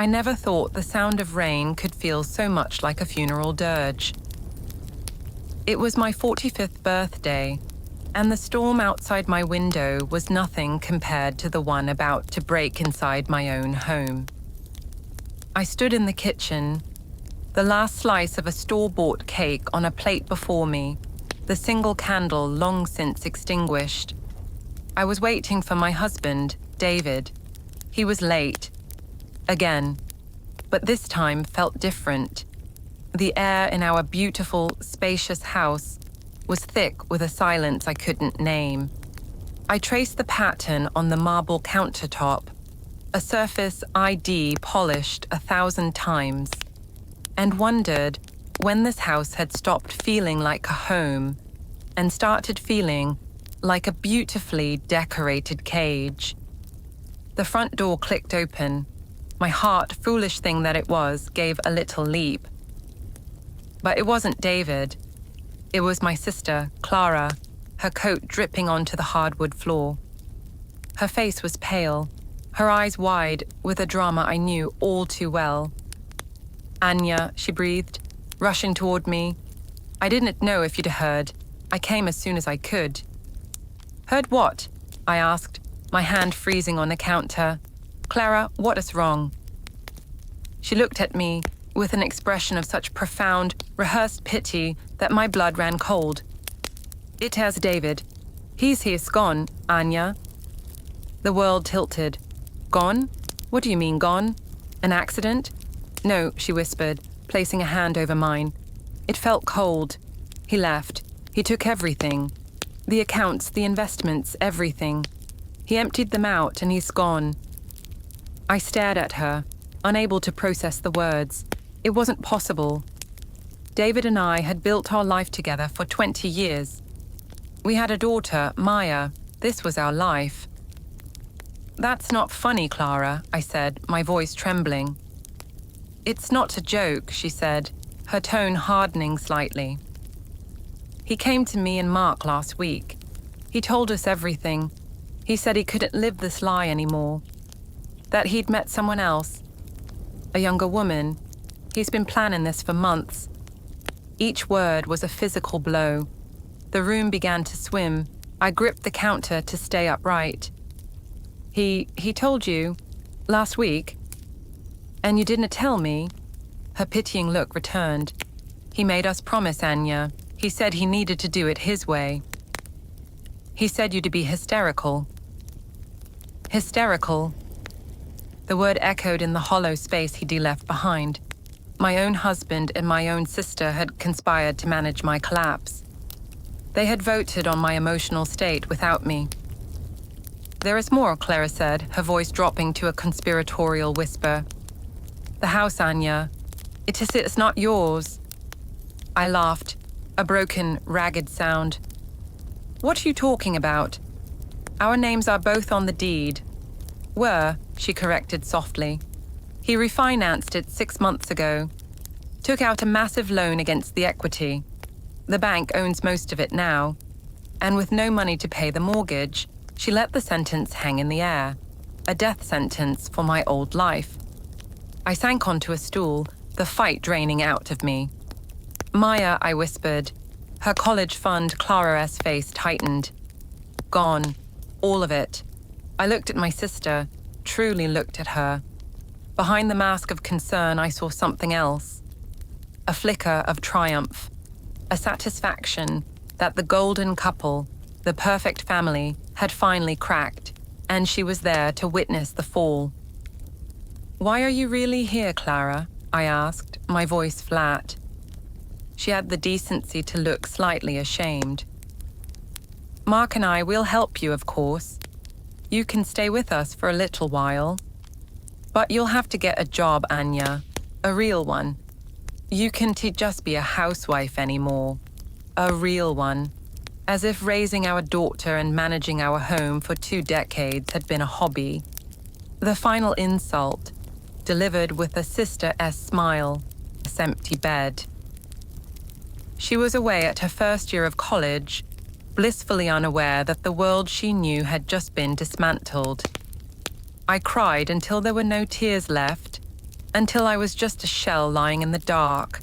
I never thought the sound of rain could feel so much like a funeral dirge. It was my 45th birthday, and the storm outside my window was nothing compared to the one about to break inside my own home. I stood in the kitchen, the last slice of a store-bought cake on a plate before me, the single candle long since extinguished. I was waiting for my husband, David. He was late. Again. But this time felt different. The air in our beautiful, spacious house was thick with a silence I couldn't name. I traced the pattern on the marble countertop, a surface ID polished 1,000 times, and wondered when this house had stopped feeling like a home and started feeling like a beautifully decorated cage. The front door clicked open. My heart, foolish thing that it was, gave a little leap. But it wasn't David. It was my sister, Clara, her coat dripping onto the hardwood floor. Her face was pale, her eyes wide with a drama I knew all too well. "Anya," she breathed, rushing toward me. "I didn't know if you'd heard. I came as soon as I could." "Heard what?" I asked, my hand freezing on the counter. "Clara, what is wrong?" She looked at me with an expression of such profound, rehearsed pity that my blood ran cold. "It has David. He's gone, Anya." The world tilted. "Gone? What do you mean, gone? An accident?" "No," she whispered, placing a hand over mine. It felt cold. "He left. He took everything. The accounts, the investments, everything. He emptied them out and he's gone." I stared at her, unable to process the words. It wasn't possible. David and I had built our life together for 20 years. We had a daughter, Maya. This was our life. "That's not funny, Clara," I said, my voice trembling. "It's not a joke," she said, her tone hardening slightly. "He came to me and Mark last week. He told us everything. He said he couldn't live this lie anymore. That he'd met someone else, a younger woman. He's been planning this for months." Each word was a physical blow. The room began to swim. I gripped the counter to stay upright. He told you last week? And you didn't tell me?" Her pitying look returned. "He made us promise, Anya. He said he needed to do it his way. He said you to be hysterical." "Hysterical?" The word echoed in the hollow space he'd left behind. My own husband and my own sister had conspired to manage my collapse. They had voted on my emotional state without me. "There is more," Clara said, her voice dropping to a conspiratorial whisper. "The house, Anya. It's not yours." I laughed, a broken, ragged sound. "What are you talking about? Our names are both on the deed." "Were," she corrected softly. "He refinanced it 6 months ago. Took out a massive loan against the equity. The bank owns most of it now. And with no money to pay the mortgage, she let the sentence hang in the air. A death sentence for my old life." I sank onto a stool, the fight draining out of me. "Maya," I whispered. Her college fund Clara's face tightened. "Gone. All of it." I looked at my sister, truly looked at her. Behind the mask of concern, I saw something else. A flicker of triumph. A satisfaction that the golden couple, the perfect family, had finally cracked, and she was there to witness the fall. "Why are you really here, Clara?" I asked, my voice flat. She had the decency to look slightly ashamed. "Mark and I will help you, of course. You can stay with us for a little while. But you'll have to get a job, Anya. A real one. You can't just be a housewife anymore. A real one. As if raising our daughter and managing our home for 2 decades had been a hobby." The final insult, delivered with a sister-esque smile, this empty bed. She was away at her first year of college, blissfully unaware that the world she knew had just been dismantled. I cried until there were no tears left, until I was just a shell lying in the dark.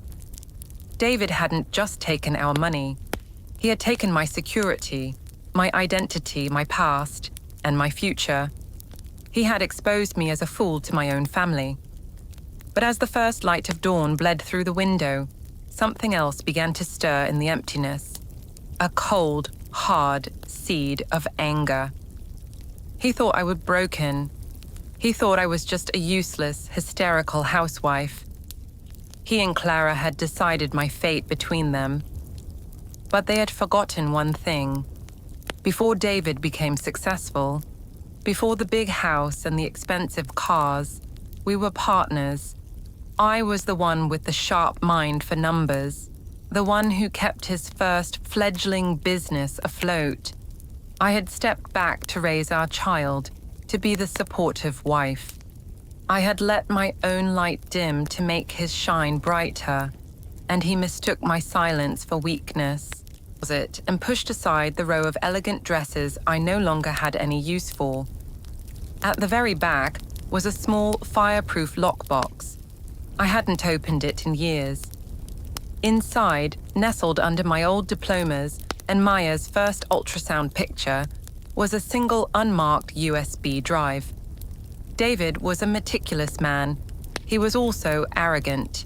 David hadn't just taken our money. He had taken my security, my identity, my past, and my future. He had exposed me as a fool to my own family. But as the first light of dawn bled through the window, something else began to stir in the emptiness. A cold, hard seed of anger. He thought I was broken. He thought I was just a useless, hysterical housewife. He and Clara had decided my fate between them. But they had forgotten one thing. Before David became successful, before the big house and the expensive cars, we were partners. I was the one with the sharp mind for numbers, the one who kept his first fledgling business afloat. I had stepped back to raise our child, to be the supportive wife. I had let my own light dim to make his shine brighter, and he mistook my silence for weakness, and pushed aside the row of elegant dresses I no longer had any use for. At the very back was a small, fireproof lockbox. I hadn't opened it in years. Inside, nestled under my old diplomas and Maya's first ultrasound picture, was a single unmarked USB drive. David was a meticulous man. He was also arrogant.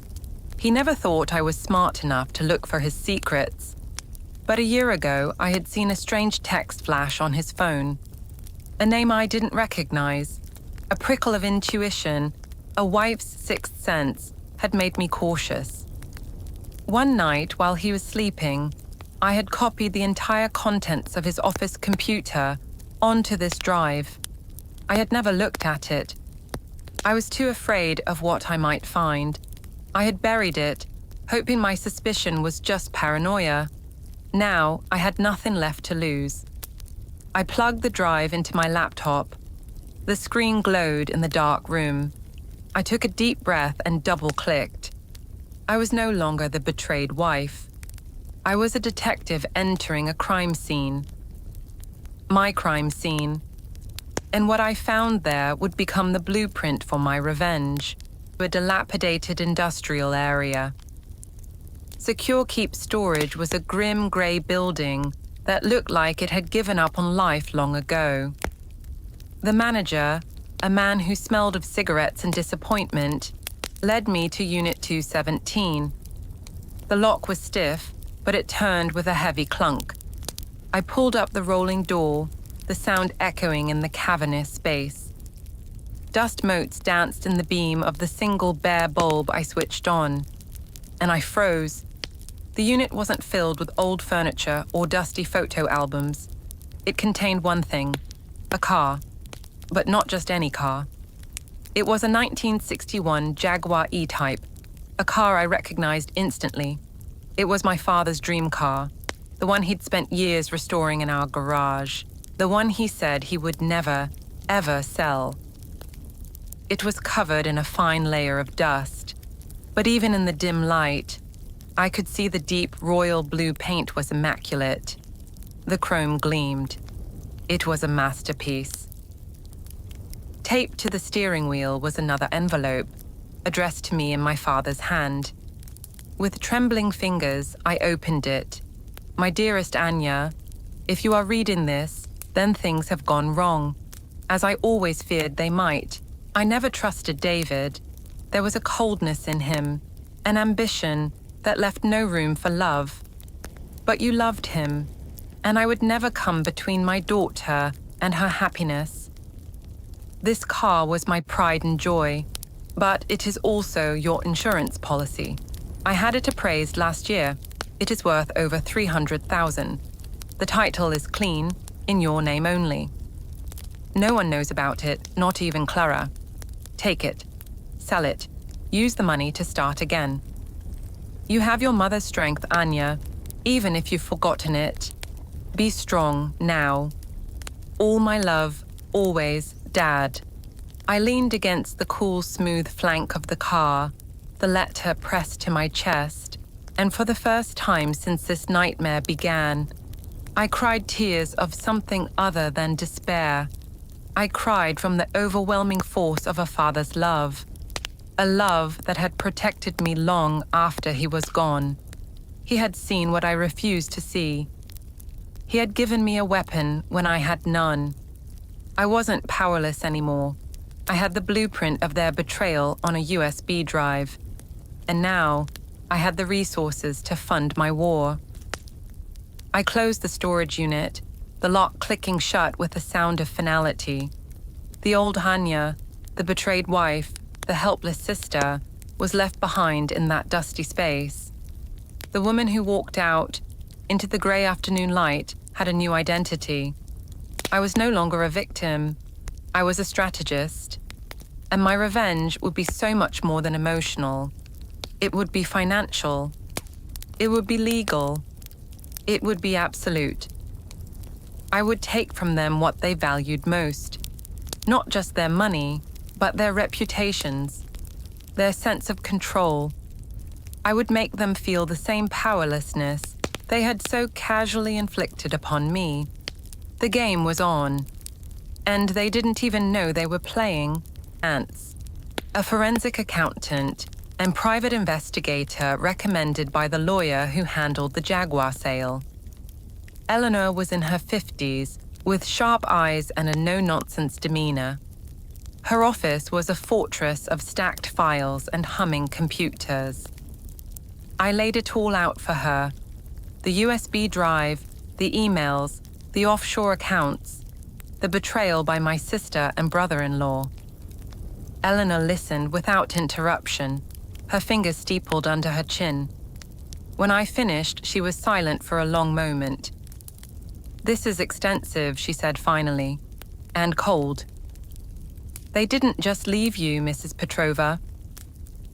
He never thought I was smart enough to look for his secrets. But a year ago, I had seen a strange text flash on his phone. A name I didn't recognize, a prickle of intuition, a wife's sixth sense, had made me cautious. One night, while he was sleeping, I had copied the entire contents of his office computer onto this drive. I had never looked at it. I was too afraid of what I might find. I had buried it, hoping my suspicion was just paranoia. Now, I had nothing left to lose. I plugged the drive into my laptop. The screen glowed in the dark room. I took a deep breath and double-clicked. I was no longer the betrayed wife. I was a detective entering a crime scene. My crime scene. And what I found there would become the blueprint for my revenge. A dilapidated industrial area. Secure Keep Storage was a grim grey building that looked like it had given up on life long ago. The manager, a man who smelled of cigarettes and disappointment, led me to Unit 217. The lock was stiff, but it turned with a heavy clunk. I pulled up the rolling door, the sound echoing in the cavernous space. Dust motes danced in the beam of the single bare bulb I switched on, and I froze. The unit wasn't filled with old furniture or dusty photo albums. It contained one thing, a car. But not just any car. It was a 1961 Jaguar E-Type, a car I recognized instantly. It was my father's dream car, the one he'd spent years restoring in our garage, the one he said he would never, ever sell. It was covered in a fine layer of dust, but even in the dim light, I could see the deep royal blue paint was immaculate. The chrome gleamed. It was a masterpiece. Taped to the steering wheel was another envelope, addressed to me in my father's hand. With trembling fingers, I opened it. My dearest Anya, if you are reading this, then things have gone wrong, as I always feared they might. I never trusted David. There was a coldness in him, an ambition that left no room for love. But you loved him, and I would never come between my daughter and her happiness. This car was my pride and joy, but it is also your insurance policy. I had it appraised last year. It is worth over $300,000. The title is clean, in your name only. No one knows about it, not even Clara. Take it, sell it, use the money to start again. You have your mother's strength, Anya, even if you've forgotten it. Be strong now. All my love, always, Dad. I leaned against the cool, smooth flank of the car, the letter pressed to my chest, and for the first time since this nightmare began, I cried tears of something other than despair. I cried from the overwhelming force of a father's love. a love that had protected me long after he was gone. He had seen what I refused to see. He had given me a weapon when I had none. I wasn't powerless anymore. I had the blueprint of their betrayal on a USB drive. And now, I had the resources to fund my war. I closed the storage unit, the lock clicking shut with a sound of finality. The old Anya, the betrayed wife, the helpless sister, was left behind in that dusty space. The woman who walked out into the grey afternoon light had a new identity. I was no longer a victim. I was a strategist. And my revenge would be so much more than emotional. It would be financial. It would be legal. It would be absolute. I would take from them what they valued most. Not just their money, but their reputations, their sense of control. I would make them feel the same powerlessness they had so casually inflicted upon me. The game was on, and they didn't even know they were playing. Ants, a forensic accountant and private investigator recommended by the lawyer who handled the Jaguar sale. Eleanor was in her 50s, with sharp eyes and a no-nonsense demeanor. Her office was a fortress of stacked files and humming computers. I laid it all out for her. The USB drive, the emails, the offshore accounts, the betrayal by my sister and brother-in-law. Eleanor listened without interruption, her fingers steepled under her chin. When I finished, she was silent for a long moment. "This is extensive," she said finally, "and cold. They didn't just leave you, Mrs. Petrova.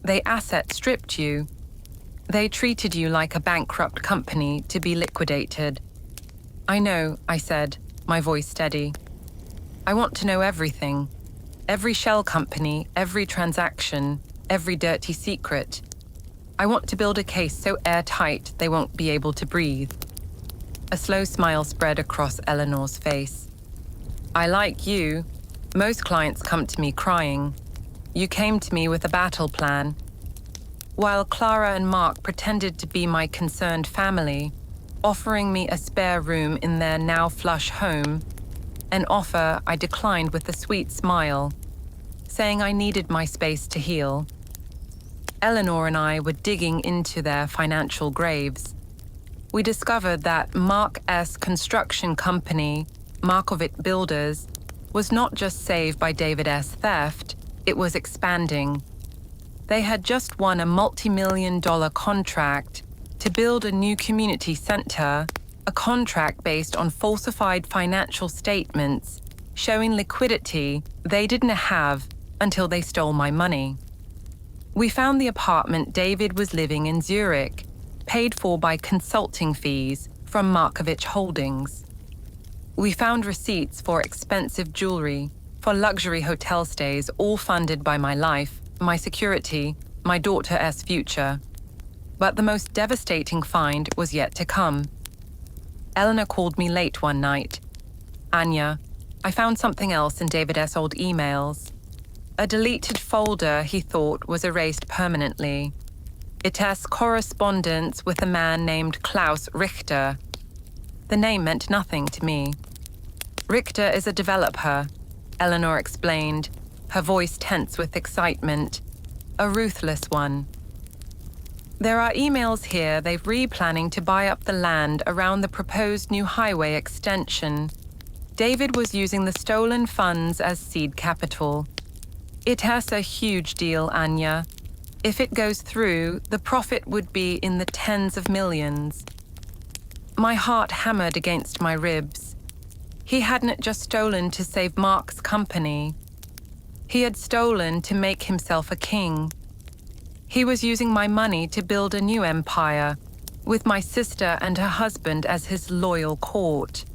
They asset stripped you. They treated you like a bankrupt company to be liquidated." "I know," I said, my voice steady. "I want to know everything. Every shell company, every transaction, every dirty secret. I want to build a case so airtight they won't be able to breathe." A slow smile spread across Eleanor's face. "I like you. Most clients come to me crying. You came to me with a battle plan. While Clara and Mark pretended to be my concerned family, offering me a spare room in their now flush home, an offer I declined with a sweet smile, saying I needed my space to heal. Eleanor and I were digging into their financial graves. We discovered that Mark S. construction company, Markovit Builders, was not just saved by David S. theft, it was expanding. They had just won a multi-million-dollar contract to build a new community center, a contract based on falsified financial statements showing liquidity they didn't have until they stole my money. We found the apartment David was living in Zurich, paid for by consulting fees from Markovich Holdings. We found receipts for expensive jewelry, for luxury hotel stays, all funded by my life, my security, my daughter's future. But the most devastating find was yet to come. Eleanor called me late one night. "Anya, I found something else in David's old emails. A deleted folder he thought was erased permanently. It has correspondence with a man named Klaus Richter." The name meant nothing to me. "Richter is a developer," Eleanor explained, her voice tense with excitement. "A ruthless one. There are emails here they're replanning to buy up the land around the proposed new highway extension. David was using the stolen funds as seed capital. It has a huge deal, Anya. If it goes through, the profit would be in the tens of millions." My heart hammered against my ribs. He hadn't just stolen to save Mark's company. He had stolen to make himself a king. He was using my money to build a new empire, with my sister and her husband as his loyal court.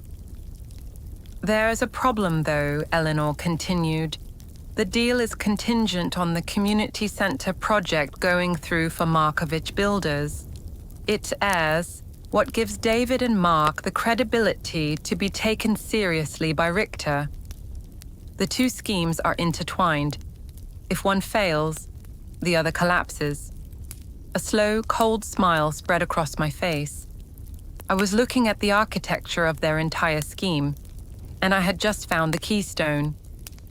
"There's a problem, though," Eleanor continued. "The deal is contingent on the community center project going through for Markovich Builders. It airs what gives David and Mark the credibility to be taken seriously by Richter. The two schemes are intertwined. If one fails, the other collapses. A slow, cold smile spread across my face. I was looking at the architecture of their entire scheme, and I had just found the keystone.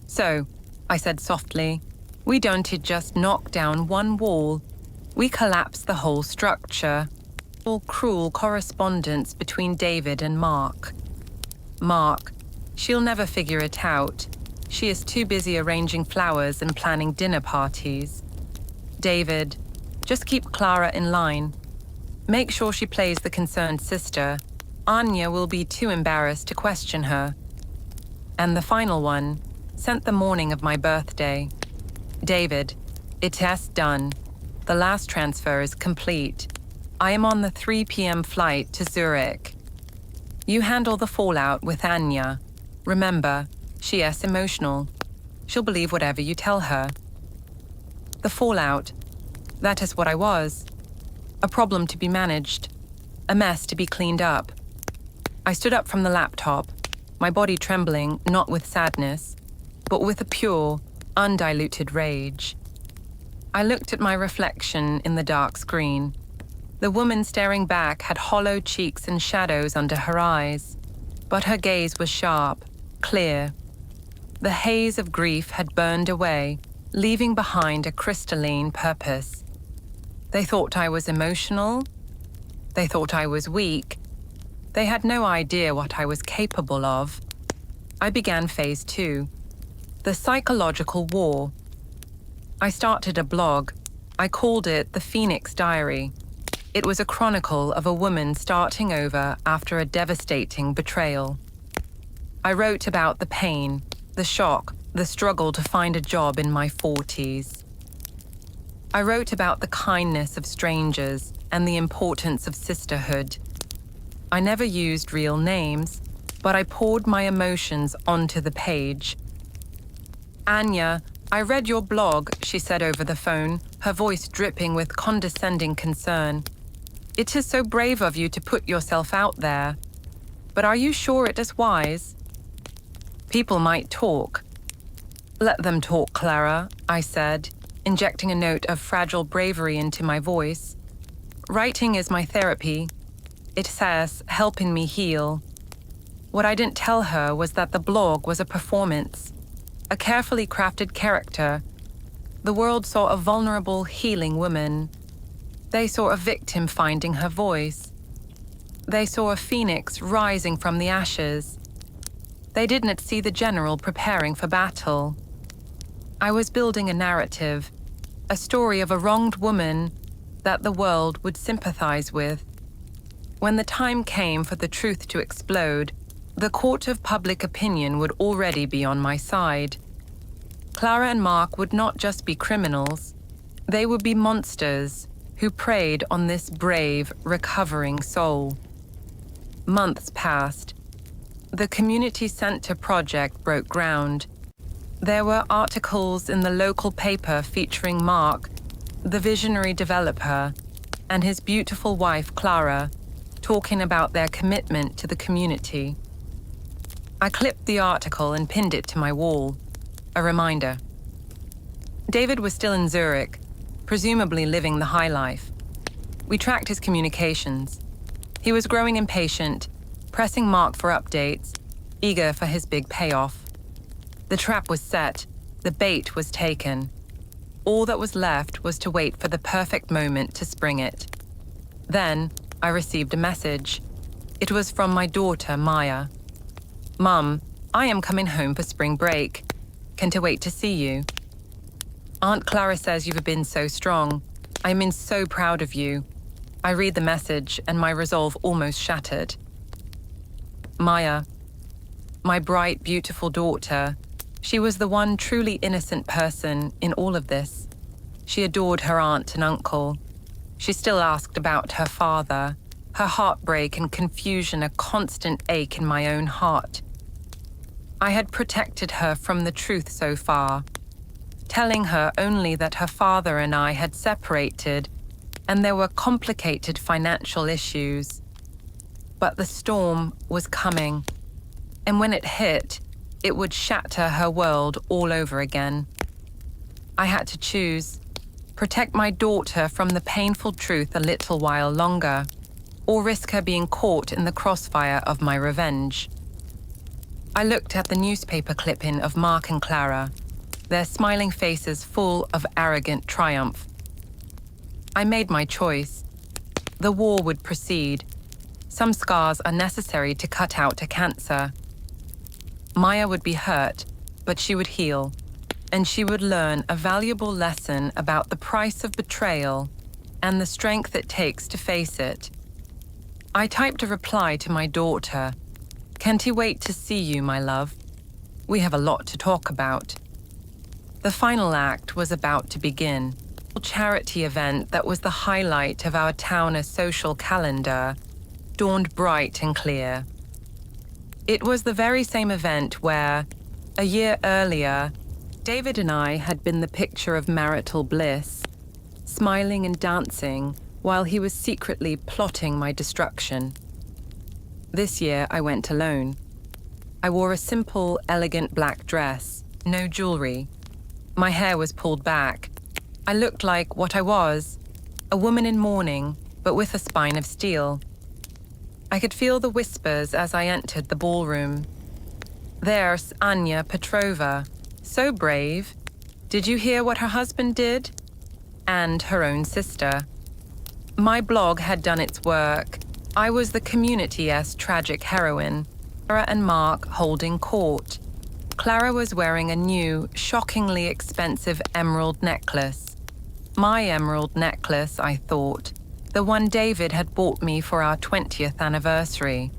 So, I said softly, we don't just knock down one wall, we collapse the whole structure. All cruel correspondence between David and Mark. Mark, she'll never figure it out. She is too busy arranging flowers and planning dinner parties. David, just keep Clara in line. Make sure she plays the concerned sister. Anya will be too embarrassed to question her. And the final one, sent the morning of my birthday. David, it is done. The last transfer is complete. I am on the 3 p.m. flight to Zurich. You handle the fallout with Anya. Remember, she is emotional. She'll believe whatever you tell her. The fallout, that is what I was. A problem to be managed. A mess to be cleaned up. I stood up from the laptop, my body trembling not with sadness, but with a pure, undiluted rage. I looked at my reflection in the dark screen. The woman staring back had hollow cheeks and shadows under her eyes, but her gaze was sharp, clear. The haze of grief had burned away, leaving behind a crystalline purpose. They thought I was emotional. They thought I was weak. They had no idea what I was capable of. I began phase 2, the psychological war. I started a blog. I called it the Phoenix Diary. It was a chronicle of a woman starting over after a devastating betrayal. I wrote about the pain, the shock, the struggle to find a job in my 40s. I wrote about the kindness of strangers and the importance of sisterhood. I never used real names, but I poured my emotions onto the page. Anya, I read your blog, she said over the phone, her voice dripping with condescending concern. It is so brave of you to put yourself out there. But are you sure it is wise? People might talk. Let them talk, Clara, I said, injecting a note of fragile bravery into my voice. Writing is my therapy. It says helping me heal. What I didn't tell her was that the blog was a performance, a carefully crafted character. The world saw a vulnerable, healing woman. They saw a victim finding her voice. They saw a phoenix rising from the ashes. They didn't see the general preparing for battle. I was building a narrative, a story of a wronged woman that the world would sympathize with. When the time came for the truth to explode, the court of public opinion would already be on my side. Clara and Mark would not just be criminals, they would be monsters who preyed on this brave, recovering soul. Months passed. The community center project broke ground. There were articles in the local paper featuring Mark, the visionary developer, and his beautiful wife, Clara, talking about their commitment to the community. I clipped the article and pinned it to my wall, a reminder. David was still in Zurich, presumably living the high life. We tracked his communications. He was growing impatient, pressing Mark for updates, eager for his big payoff. The trap was set, the bait was taken. All that was left was to wait for the perfect moment to spring it. Then, I received a message. It was from my daughter, Maya. Mum, I am coming home for spring break. Can't wait to see you. Aunt Clara says you've been so strong. I'm so proud of you. I read the message and my resolve almost shattered. Maya, my bright, beautiful daughter, she was the one truly innocent person in all of this. She adored her aunt and uncle. She still asked about her father, her heartbreak and confusion a constant ache in my own heart. I had protected her from the truth so far, telling her only that her father and I had separated and there were complicated financial issues. But the storm was coming, and when it hit, it would shatter her world all over again. I had to choose, protect my daughter from the painful truth a little while longer, or risk her being caught in the crossfire of my revenge. I looked at the newspaper clipping of Mark and Clara, their smiling faces full of arrogant triumph. I made my choice. The war would proceed. Some scars are necessary to cut out a cancer. Maya would be hurt, but she would heal, and she would learn a valuable lesson about the price of betrayal and the strength it takes to face it. I typed a reply to my daughter. "Can't he wait to see you, my love? We have a lot to talk about." The final act was about to begin. A charity event that was the highlight of our town's social calendar dawned bright and clear. It was the very same event where, a year earlier, David and I had been the picture of marital bliss, smiling and dancing while he was secretly plotting my destruction. This year I went alone. I wore a simple, elegant black dress, no jewelry. My hair was pulled back. I looked like what I was, a woman in mourning, but with a spine of steel. I could feel the whispers as I entered the ballroom. "There's Anya Petrova, so brave. Did you hear what her husband did?" And her own sister. My blog had done its work. I was the community's tragic heroine, Clara and Mark holding court. Clara was wearing a new, shockingly expensive emerald necklace. My emerald necklace, I thought. The one David had bought me for our 20th anniversary.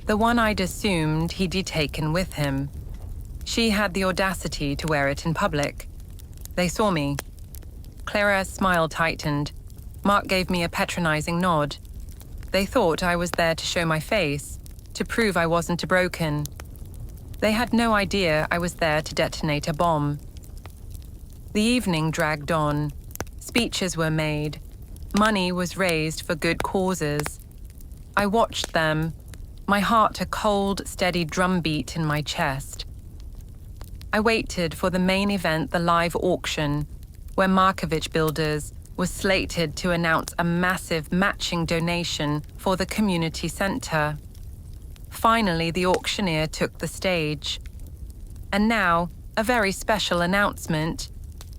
The one I'd assumed he'd taken with him. She had the audacity to wear it in public. They saw me. Clara's smile tightened. Mark gave me a patronizing nod. They thought I was there to show my face, to prove I wasn't broken. They had no idea I was there to detonate a bomb. The evening dragged on. Speeches were made. Money was raised for good causes. I watched them, my heart a cold, steady drumbeat in my chest. I waited for the main event, the live auction, where Markovich Builders was slated to announce a massive matching donation for the community center. Finally, the auctioneer took the stage. And now, a very special announcement.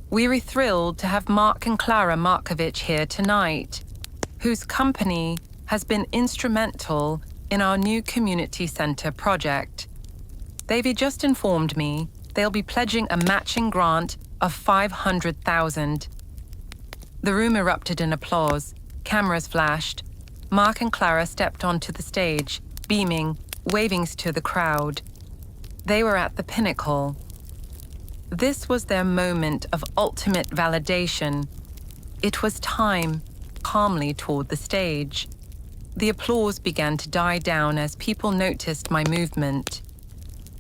We were thrilled to have Mark and Clara Markovich here tonight, whose company has been instrumental in our new community center project. They've just informed me they'll be pledging a matching grant of $500,000. The room erupted in applause. Cameras flashed. Mark and Clara stepped onto the stage, beaming, waving to the crowd. They were at the pinnacle. This was their moment of ultimate validation. It was time, calmly toward the stage. The applause began to die down as people noticed my movement.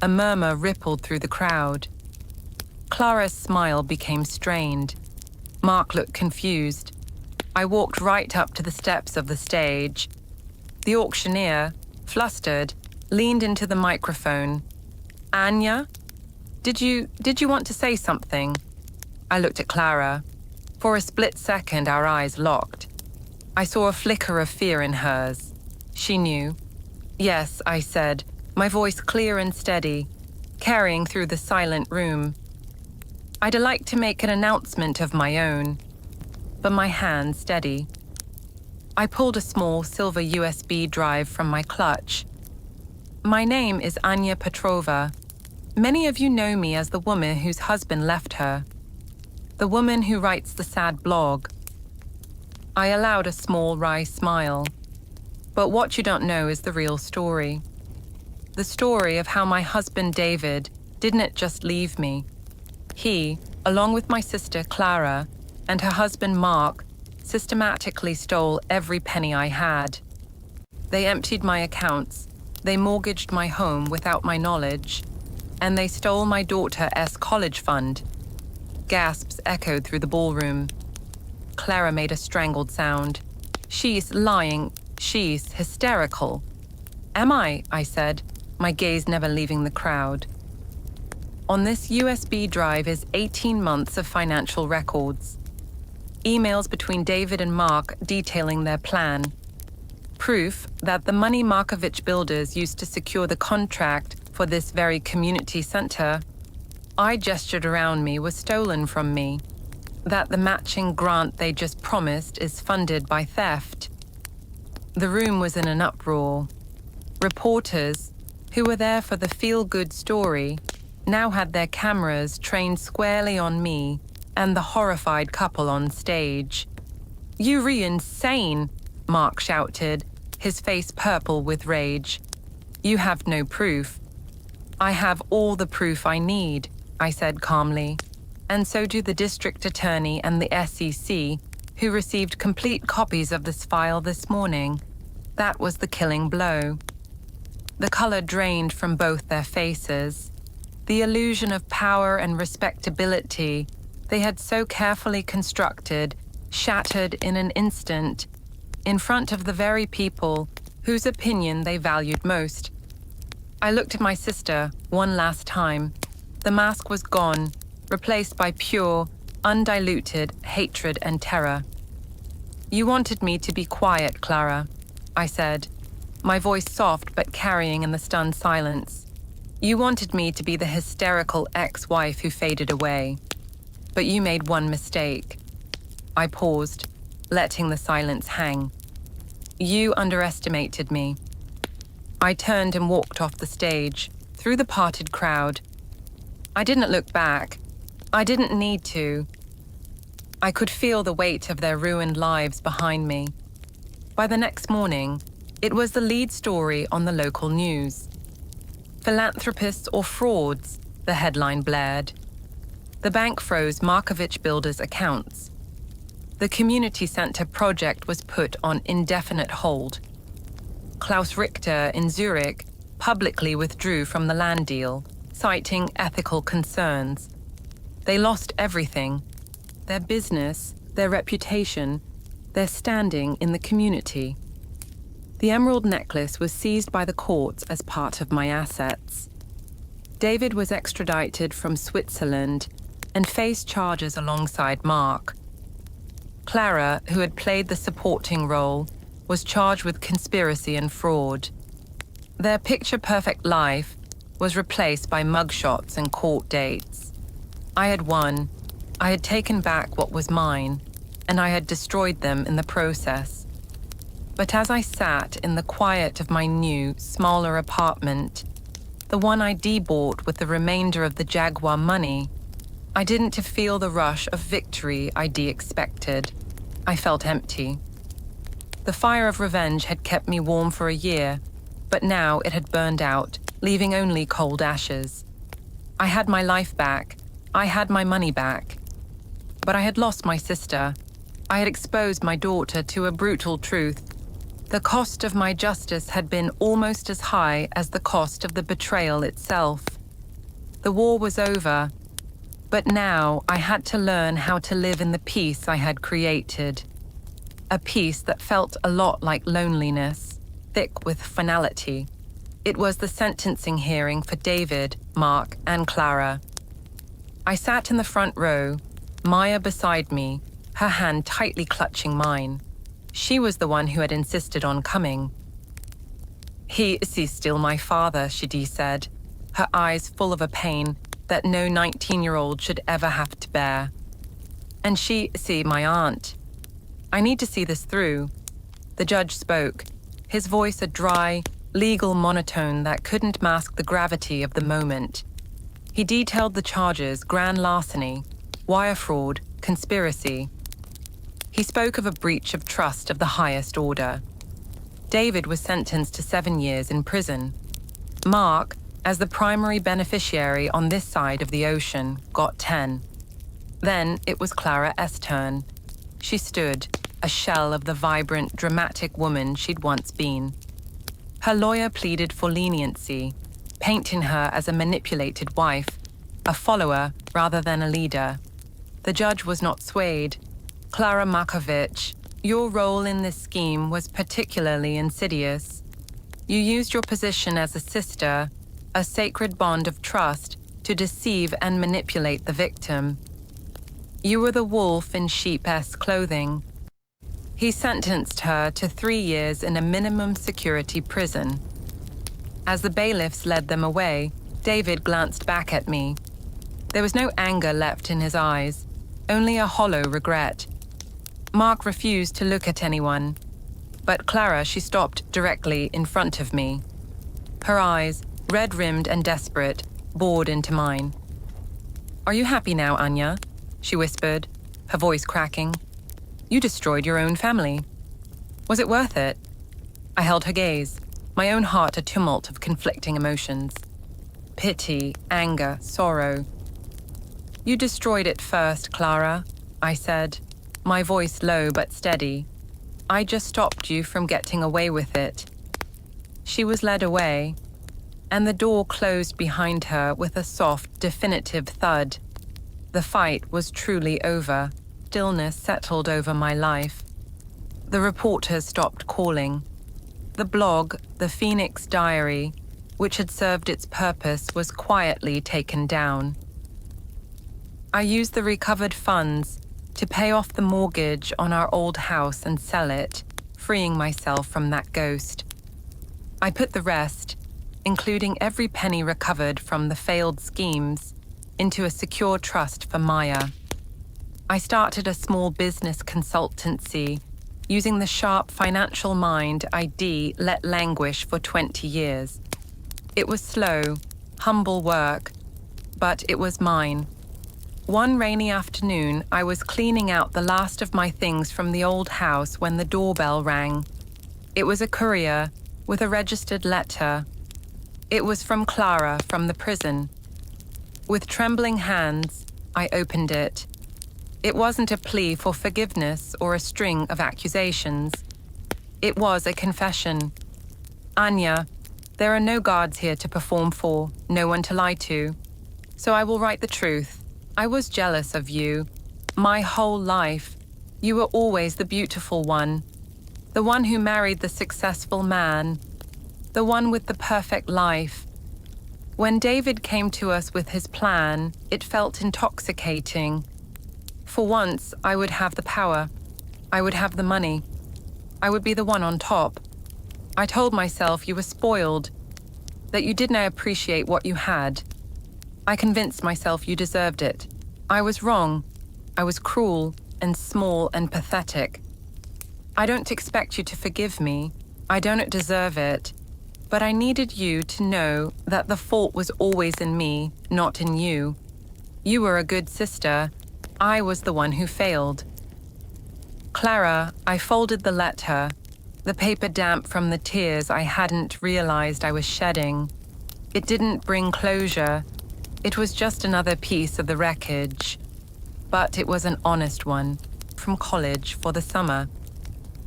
A murmur rippled through the crowd. Clara's smile became strained. Mark looked confused. I walked right up to the steps of the stage. The auctioneer, flustered, leaned into the microphone. "Anya, did you want to say something?" I looked at Clara. For a split second, our eyes locked. I saw a flicker of fear in hers. She knew. "Yes," I said, my voice clear and steady, carrying through the silent room. "I'd like to make an announcement of my own," but my hand steady. I pulled a small silver USB drive from my clutch. "My name is Anya Petrova. Many of you know me as the woman whose husband left her. The woman who writes the sad blog." I allowed a small wry smile. "But what you don't know is the real story. The story of how my husband David didn't just leave me. He, along with my sister Clara and her husband Mark, systematically stole every penny I had. They emptied my accounts, they mortgaged my home without my knowledge, and they stole my daughter's college fund." Gasps echoed through the ballroom. Clara made a strangled sound. "She's lying. She's hysterical." "Am I?" I said, my gaze never leaving the crowd. On this USB drive is 18 months of financial records. emails between David and Mark detailing their plan. Proof that the money Markovich builders used to secure the contract for this very community center I gestured around me was stolen from me. That the matching grant they just promised is funded by theft. The room was in an uproar. Reporters, who were there for the feel-good story, now had their cameras trained squarely on me and the horrified couple on stage. "You're insane," Mark shouted, his face purple with rage. "You have no proof." "I have all the proof I need," I said calmly, "and so do the district attorney and the SEC, who received complete copies of this file this morning. That was the killing blow." The color drained from both their faces. The illusion of power and respectability they had so carefully constructed shattered in an instant, in front of the very people whose opinion they valued most. I looked at my sister one last time. The mask was gone, replaced by pure, undiluted hatred and terror. "You wanted me to be quiet, Clara," I said, my voice soft but carrying in the stunned silence. "You wanted me to be the hysterical ex-wife who faded away. But you made one mistake." I paused, letting the silence hang. "You underestimated me." I turned and walked off the stage, through the parted crowd. I didn't look back. I didn't need to. I could feel the weight of their ruined lives behind me. By the next morning, it was the lead story on the local news. "Philanthropists or frauds," the headline blared. The bank froze Markovich Builders' accounts. The community center project was put on indefinite hold. Klaus Richter in Zurich publicly withdrew from the land deal, citing ethical concerns. They lost everything: their business, their reputation, their standing in the community. The emerald necklace was seized by the courts as part of my assets. David was extradited from Switzerland and faced charges alongside Mark. Clara, who had played the supporting role, was charged with conspiracy and fraud. Their picture-perfect life was replaced by mugshots and court dates. I had won. I had taken back what was mine, and I had destroyed them in the process. But as I sat in the quiet of my new, smaller apartment, the one I de-bought with the remainder of the Jaguar money, I didn't feel the rush of victory I de-expected. I felt empty. The fire of revenge had kept me warm for a year, but now it had burned out, leaving only cold ashes. I had my life back. I had my money back. But I had lost my sister. I had exposed my daughter to a brutal truth. The cost of my justice had been almost as high as the cost of the betrayal itself. The war was over, but now I had to learn how to live in the peace I had created. A peace that felt a lot like loneliness, thick with finality. It was the sentencing hearing for David, Mark, and Clara. I sat in the front row, Maya beside me, her hand tightly clutching mine. She was the one who had insisted on coming. "He is still my father," she said, her eyes full of a pain that no 19-year-old should ever have to bear. "And she is my aunt. I need to see this through." The judge spoke, his voice a dry, legal monotone that couldn't mask the gravity of the moment. He detailed the charges: grand larceny, wire fraud, conspiracy. He spoke of a breach of trust of the highest order. David was sentenced to 7 years in prison. Mark, as the primary beneficiary on this side of the ocean, got 10. Then it was Clara's turn. She stood, a shell of the vibrant, dramatic woman she'd once been. Her lawyer pleaded for leniency, painting her as a manipulated wife, a follower rather than a leader. The judge was not swayed. "Clara Markovich, your role in this scheme was particularly insidious. You used your position as a sister, a sacred bond of trust, to deceive and manipulate the victim. You were the wolf in sheep-esque clothing. He sentenced her to 3 years in a minimum security prison. As the bailiffs led them away, David glanced back at me. There was no anger left in his eyes, only a hollow regret. Mark refused to look at anyone, but Clara, she stopped directly in front of me. Her eyes, red-rimmed and desperate, bored into mine. "Are you happy now, Anya?" she whispered, her voice cracking. "You destroyed your own family. Was it worth it?" I held her gaze, my own heart a tumult of conflicting emotions. Pity, anger, sorrow. "You destroyed it first, Clara," I said, my voice low but steady. "I just stopped you from getting away with it." She was led away, and the door closed behind her with a soft, definitive thud. The fight was truly over. Stillness settled over my life. The reporters stopped calling. The blog, the Phoenix Diary, which had served its purpose, was quietly taken down. I used the recovered funds to pay off the mortgage on our old house and sell it, freeing myself from that ghost. I put the rest, including every penny recovered from the failed schemes, into a secure trust for Maya. I started a small business consultancy, using the sharp financial mind I'd let languish for 20 years. It was slow, humble work, but it was mine. One rainy afternoon, I was cleaning out the last of my things from the old house when the doorbell rang. It was a courier with a registered letter. It was from Clara from the prison. With trembling hands, I opened it. It wasn't a plea for forgiveness or a string of accusations. It was a confession. "Anya, there are no guards here to perform for, no one to lie to. So I will write the truth. I was jealous of you. My whole life. You were always the beautiful one. The one who married the successful man. The one with the perfect life. When David came to us with his plan, it felt intoxicating. For once, I would have the power. I would have the money. I would be the one on top. I told myself you were spoiled, that you didn't appreciate what you had. I convinced myself you deserved it. I was wrong. I was cruel and small and pathetic. I don't expect you to forgive me. I don't deserve it. But I needed you to know that the fault was always in me, not in you. You were a good sister. I was the one who failed." Clara, I folded the letter, the paper damp from the tears I hadn't realized I was shedding. It didn't bring closure. It was just another piece of the wreckage. But it was an honest one, from college for the summer.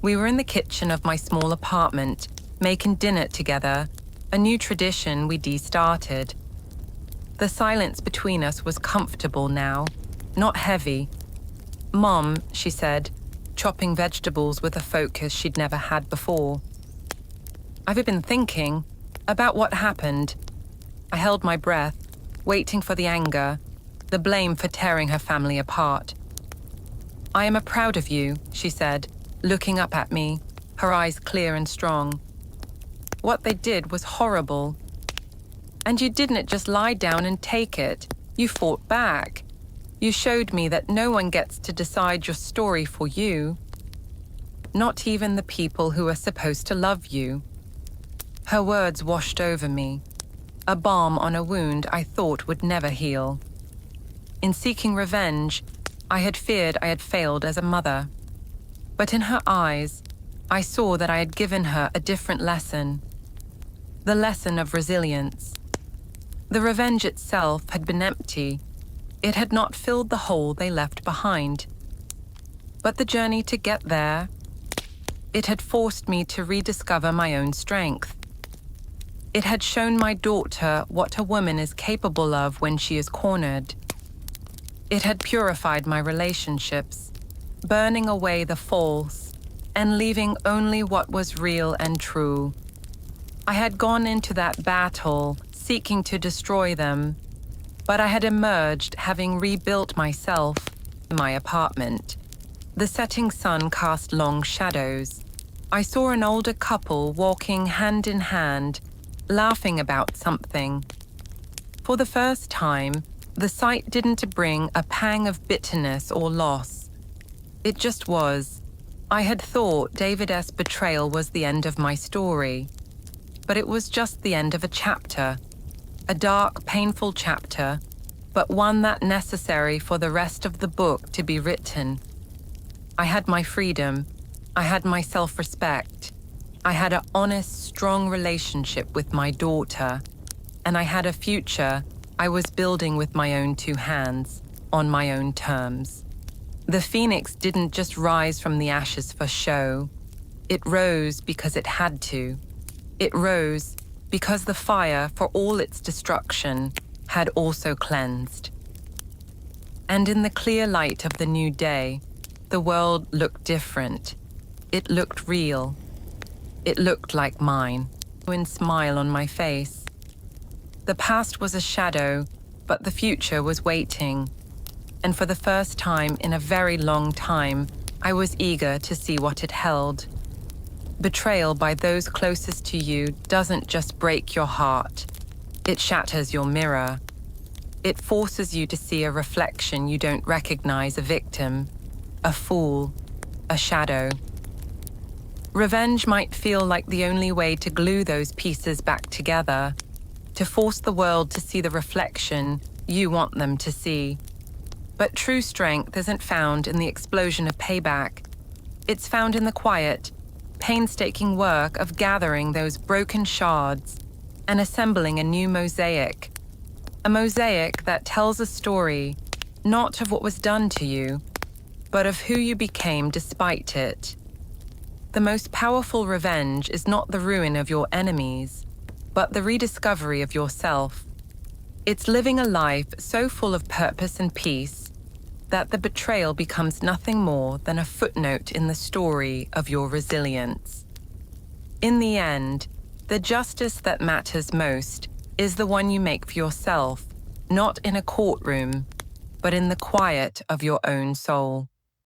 We were in the kitchen of my small apartment, making dinner together, a new tradition we'd started. The silence between us was comfortable now, not heavy. "Mom," she said, chopping vegetables with a focus she'd never had before. "I've been thinking about what happened." I held my breath, waiting for the anger, the blame for tearing her family apart. "I am proud of you," she said, looking up at me, her eyes clear and strong. "What they did was horrible. And you didn't just lie down and take it. You fought back. You showed me that no one gets to decide your story for you. Not even the people who are supposed to love you." Her words washed over me, a balm on a wound I thought would never heal. In seeking revenge, I had feared I had failed as a mother. But in her eyes, I saw that I had given her a different lesson. The lesson of resilience. The revenge itself had been empty. It had not filled the hole they left behind. But the journey to get there, it had forced me to rediscover my own strength. It had shown my daughter what a woman is capable of when she is cornered. It had purified my relationships, burning away the false and leaving only what was real and true. I had gone into that battle seeking to destroy them, but I had emerged having rebuilt myself, my apartment. The setting sun cast long shadows. I saw an older couple walking hand in hand, laughing about something. For the first time, the sight didn't bring a pang of bitterness or loss. It just was. I had thought David's betrayal was the end of my story, but it was just the end of a chapter. A dark, painful chapter, but one that necessary for the rest of the book to be written. I had my freedom. I had my self-respect. I had an honest, strong relationship with my daughter. And I had a future I was building with my own two hands, on my own terms. The phoenix didn't just rise from the ashes for show. It rose because it had to. It rose because the fire, for all its destruction, had also cleansed. And in the clear light of the new day, the world looked different. It looked real. It looked like mine. A smile on my face. The past was a shadow, but the future was waiting. And for the first time in a very long time, I was eager to see what it held. Betrayal by those closest to you doesn't just break your heart. It shatters your mirror. It forces you to see a reflection you don't recognize, a victim, a fool, a shadow. Revenge might feel like the only way to glue those pieces back together, to force the world to see the reflection you want them to see. But true strength isn't found in the explosion of payback. It's found in the quiet, painstaking work of gathering those broken shards and assembling a new mosaic. A mosaic that tells a story, not of what was done to you, but of who you became despite it. The most powerful revenge is not the ruin of your enemies, but the rediscovery of yourself. It's living a life so full of purpose and peace that the betrayal becomes nothing more than a footnote in the story of your resilience. In the end, the justice that matters most is the one you make for yourself, not in a courtroom, but in the quiet of your own soul.